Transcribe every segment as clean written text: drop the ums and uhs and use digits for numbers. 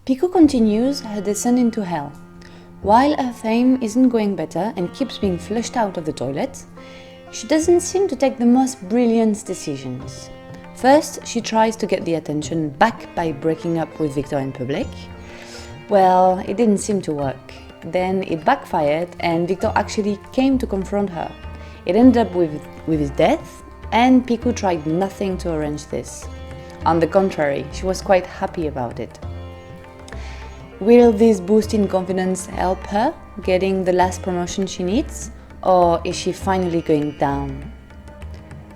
Piku continues her descent into hell. While her fame isn't going better and keeps being flushed out of the toilet, she doesn't seem to take the most brilliant decisions. First, she tries to get the attention back by breaking up with Victor in public. Well, it didn't seem to work. Then it backfired and Victor actually came to confront her. It ended up with his death, and Piku tried nothing to arrange this. On the contrary, she was quite happy about it. Will this boost in confidence help her getting the last promotion she needs, or is she finally going down?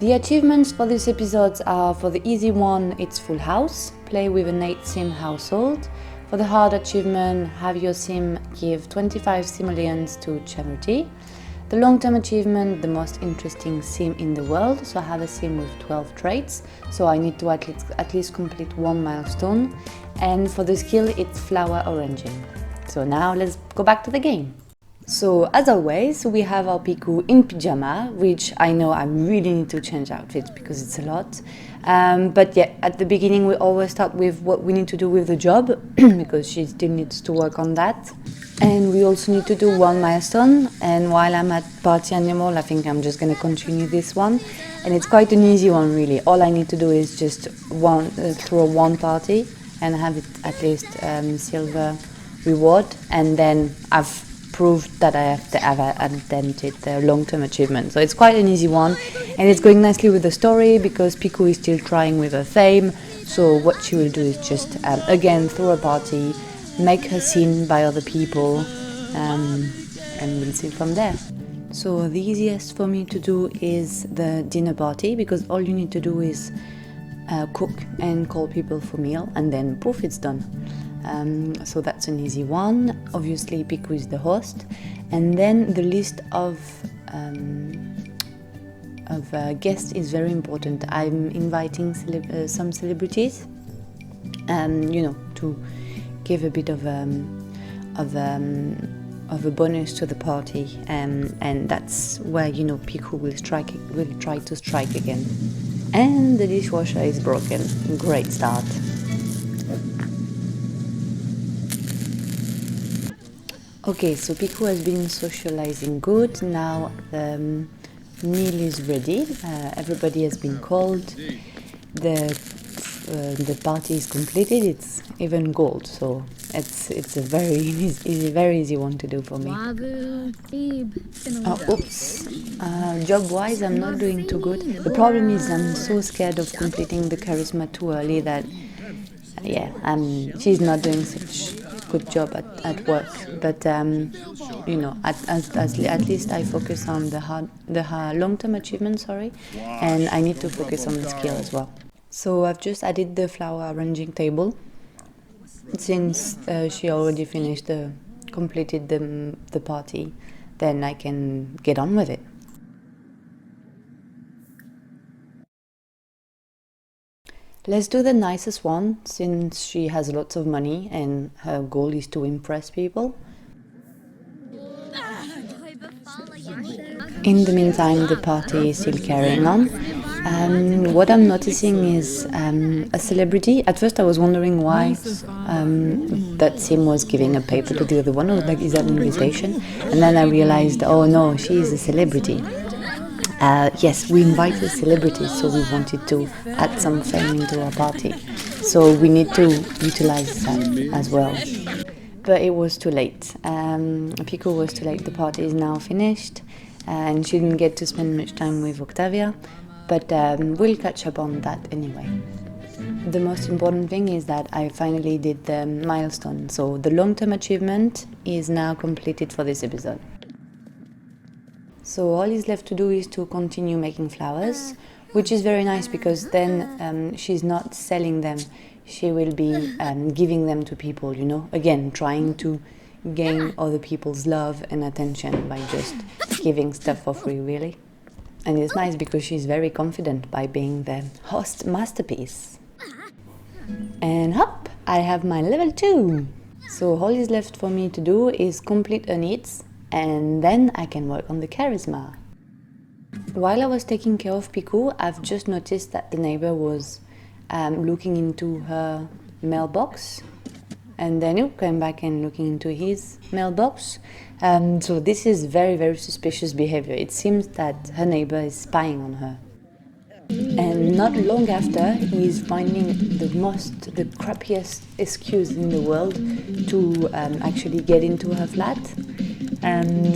The achievements for these episodes are: for the easy one, it's full house, play with an 8-sim household. For the hard achievement, have your sim give 25 simoleons to charity. The long-term achievement, the most interesting sim in the world, so I have a sim with 12 traits, so I need to at least complete one milestone. And for the skill, it's flower arranging. So now let's go back to the game. So as always, we have our Piku in pyjama, which I know I really need to change outfits because it's a lot. But yeah, at the beginning we always start with what we need to do with the job because she still needs to work on that. And we also need to do one milestone, and while I'm at Party Animal, I think I'm just going to continue this one. And it's quite an easy one really. All I need to do is just throw one party and have it at least silver reward, and then I've proved that I have attempted the long-term achievement. So it's quite an easy one, and it's going nicely with the story because Piku is still trying with her fame. So what she will do is just again throw a party, make her seen by other people, and we'll see from there. So the easiest for me to do is the dinner party, because all you need to do is cook and call people for meal, and then poof, it's done. So that's an easy one. Obviously Piku is the host, and then the list of guests is very important. I'm inviting some celebrities, to give a bit of a bonus to the party, and that's where Piku will try to strike again. And the dishwasher is broken. Great start. Okay, so Piku has been socializing good. Now the meal is ready. Everybody has been called. The party is completed. It's even gold, so it's a very easy one to do for me. Oops. Job-wise, I'm not doing too good. The problem is I'm so scared of completing the charisma too early that she's not doing such good job at work. But at least I focus on the long-term achievement. And I need to focus on the skill as well. So I've just added the flower arranging table, since she already completed the party. Then I can get on with it. Let's do the nicest one, since she has lots of money and her goal is to impress people. In the meantime, the party is still carrying on. What I'm noticing is a celebrity. At first I was wondering why that sim was giving a paper to the other one. I was like, is that an invitation? And then I realized, oh no, she is a celebrity. Yes, we invited celebrities, so we wanted to add some fame into our party. So we need to utilize that as well. But it was too late. Piku was too late. The party is now finished, and she didn't get to spend much time with Octavia, but we'll catch up on that anyway. The most important thing is that I finally did the milestone, so the long-term achievement is now completed for this episode. So all is left to do is to continue making flowers, which is very nice because then she's not selling them. She will be giving them to people, again, trying to gain other people's love and attention by just giving stuff for free, really. And it's nice because she's very confident by being the host masterpiece. And hop, I have my level 2. So all is left for me to do is complete her needs, and then I can work on the charisma. While I was taking care of Piku, I've just noticed that the neighbor was looking into her mailbox, And then he came back and looking into his mailbox. So this is very, very suspicious behavior. It seems that her neighbor is spying on her. And not long after, he is finding the crappiest excuse in the world to actually get into her flat.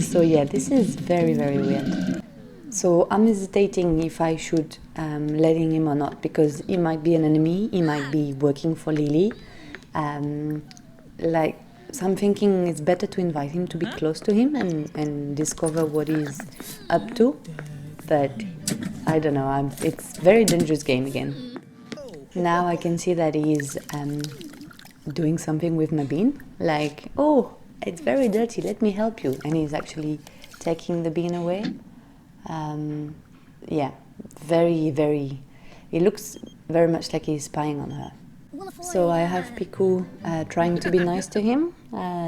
So yeah, this is very, very weird. So I'm hesitating if I should letting him or not, because he might be an enemy, he might be working for Lily. So I'm thinking it's better to invite him to be close to him and discover what he's up to. But I don't know, it's a very dangerous game again. Now I can see that he's doing something with my bean, like, oh, it's very dirty, let me help you. And he's actually taking the bean away. Yeah, very, very, it looks very much like he's spying on her. So I have Piku trying to be nice to him,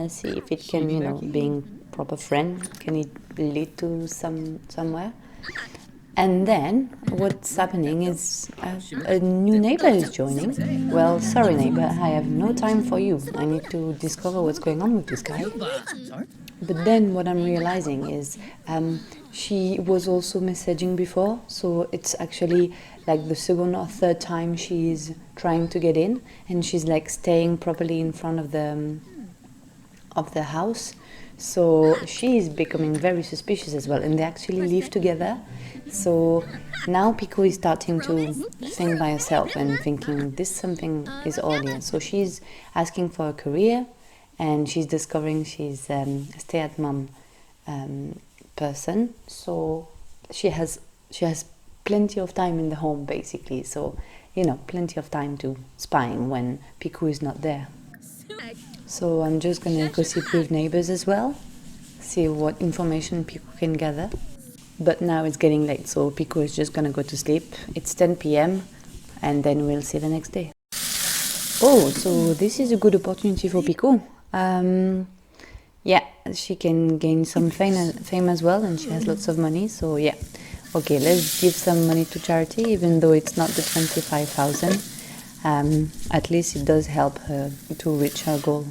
see if it can, being proper friend, can it lead to somewhere. And then what's happening is a new neighbor is joining. Well, sorry neighbor, I have no time for you. I need to discover what's going on with this guy. But then what I'm realizing is she was also messaging before, so it's actually like the second or third time she's trying to get in, and she's like staying properly in front of the house. So she's becoming very suspicious as well, and they actually live together. So now Piku is starting to think by herself and thinking this something is odd here. So she's asking for a career, and she's discovering she's a stay-at-mom person. So she has plenty of time in the home basically. So plenty of time to spying when Piku is not there. So I'm just gonna gossip with neighbors as well, see what information Piku can gather. But now it's getting late, so Piku is just gonna go to sleep. It's 10 p.m. and then we'll see the next day. Oh, so this is a good opportunity for Piku. Yeah, she can gain some fame as well, and she has lots of money, so yeah. Okay, let's give some money to charity, even though it's not the 25,000. At least it does help her to reach her goal.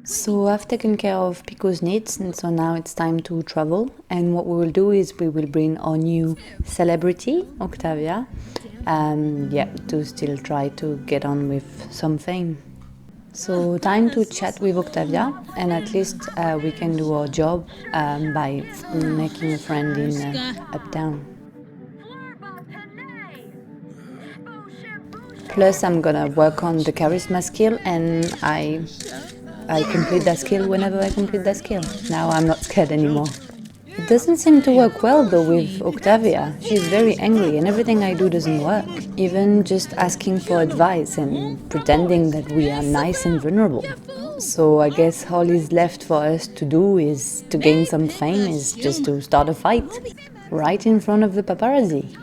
So I've taken care of Piku's needs, and so now it's time to travel. And what we will do is we will bring our new celebrity, Octavia, to still try to get on with some fame. So time to chat with Octavia, and at least we can do our job by making a friend in Uptown. Plus I'm gonna work on the charisma skill, and I complete that skill whenever I complete that skill. Now I'm not scared anymore. It doesn't seem to work well though with Octavia. She's very angry and everything I do doesn't work. Even just asking for advice and pretending that we are nice and vulnerable. So I guess all is left for us to do is to gain some fame, is just to start a fight. Right in front of the paparazzi.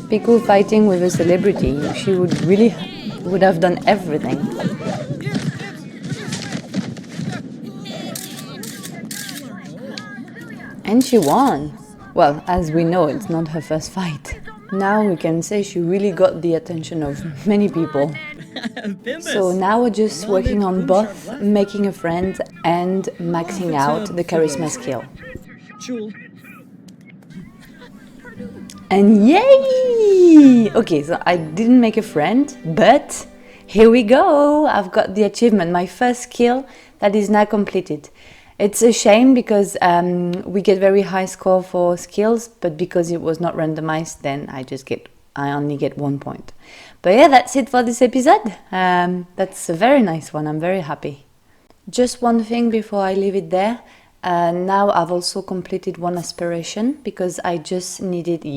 Piku fighting with a celebrity, she would have done everything. And she won. Well, as we know, it's not her first fight. Now we can say she really got the attention of many people. So now we're just working on both making a friend and maxing out the charisma skill. And yay! Okay, so I didn't make a friend, but here we go! I've got the achievement, my first skill that is now completed. It's a shame because we get very high score for skills, but because it was not randomized, then I only get 1 point. But yeah, that's it for this episode. That's a very nice one, I'm very happy. Just one thing before I leave it there. Now I've also completed one aspiration because I just needed the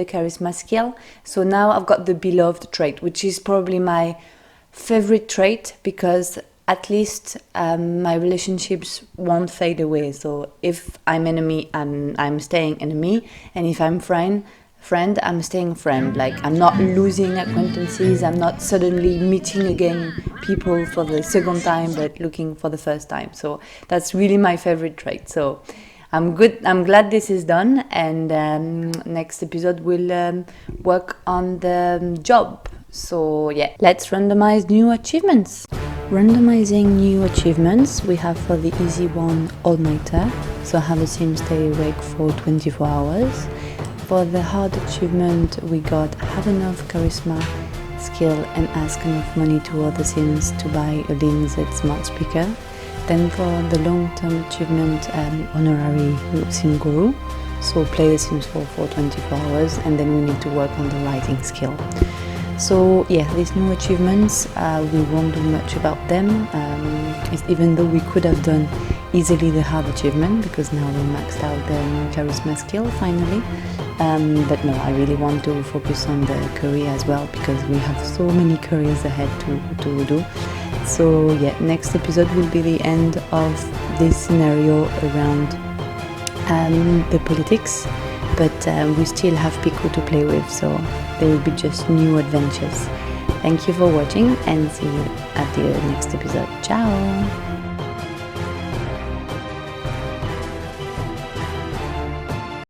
charisma skill. So now I've got the beloved trait, which is probably my favorite trait because at least my relationships won't fade away. So if I'm enemy, I'm staying enemy, and if I'm friend, friend, I'm staying friend. Like, I'm not losing acquaintances. I'm not suddenly meeting again people for the second time, but looking for the first time. So that's really my favorite trait. So I'm good. I'm glad this is done. And next episode we'll work on the job. So yeah, let's randomize new achievements. Randomizing new achievements, we have for the easy one, all-nighter. So have a sim stay awake for 24 hours. For the hard achievement, we got have enough charisma, skill and ask enough money to other sims to buy a Linz smart speaker. Then for the long-term achievement, honorary sim guru. So play the sims for 24 hours, and then we need to work on the writing skill. So yeah, these new achievements, we won't do much about them, even though we could have done easily the hard achievement, because now we maxed out the charisma skill finally. But no, I really want to focus on the career as well, because we have so many careers ahead to do. So yeah, next episode will be the end of this scenario around the politics, but we still have Piku to play with, so there will be just new adventures. Thank you for watching, and see you at the next episode. Ciao!